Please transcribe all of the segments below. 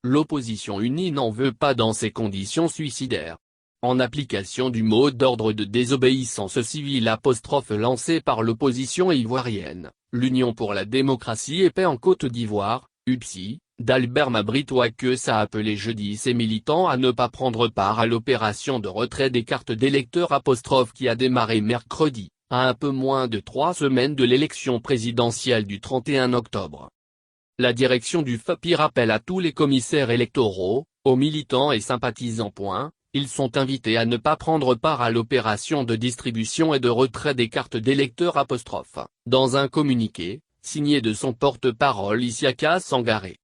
l'opposition unie n'en veut pas dans ces conditions suicidaires. En application du mot d'ordre de désobéissance civile lancé par l'opposition ivoirienne, l'Union pour la démocratie et paix en Côte d'Ivoire, UPSI, d'Albert Mabritoakeux a appelé jeudi ses militants à ne pas prendre part à l'opération de retrait des cartes d'électeurs qui a démarré mercredi, à un peu moins de 3 semaines de l'élection présidentielle du 31 octobre. La direction du FAPI rappelle à tous les commissaires électoraux, aux militants et sympathisants. Ils sont invités à ne pas prendre part à l'opération de distribution et de retrait des cartes d'électeurs. Dans un communiqué, signé de son porte-parole Isiaka Sangaré.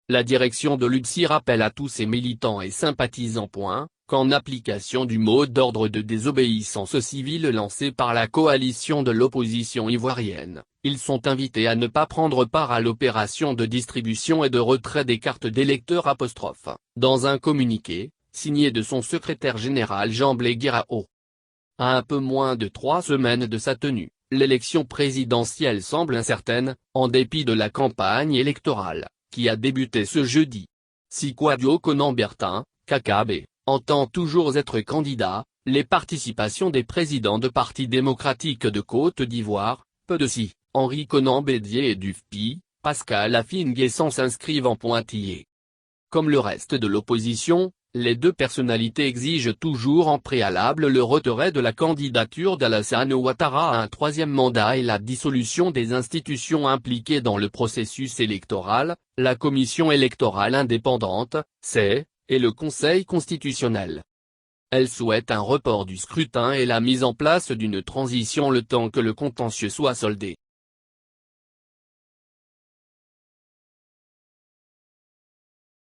La direction de l'UPSI rappelle à tous ses militants et sympathisants. Qu'en application du mot d'ordre de désobéissance civile lancé par la coalition de l'opposition ivoirienne, ils sont invités à ne pas prendre part à l'opération de distribution et de retrait des cartes d'électeurs. Dans un communiqué, signé de son secrétaire général Jean-Blé Guirao. À un peu moins de 3 semaines de sa tenue, l'élection présidentielle semble incertaine, en dépit de la campagne électorale, qui a débuté ce jeudi. Si Kouadio Konan-Bertin, KKB, entend toujours être candidat, les participations des présidents de partis démocratiques de Côte d'Ivoire, Pedeci, Henri Konan-Bédié et du FPI, Pascal Affi-N'Guessan s'inscrivent en pointillé. Comme le reste de l'opposition, les deux personnalités exigent toujours en préalable le retrait de la candidature d'Alassane Ouattara à un 3e mandat et la dissolution des institutions impliquées dans le processus électoral, la Commission électorale indépendante, CEI, et le Conseil constitutionnel. Elle souhaite un report du scrutin et la mise en place d'une transition le temps que le contentieux soit soldé.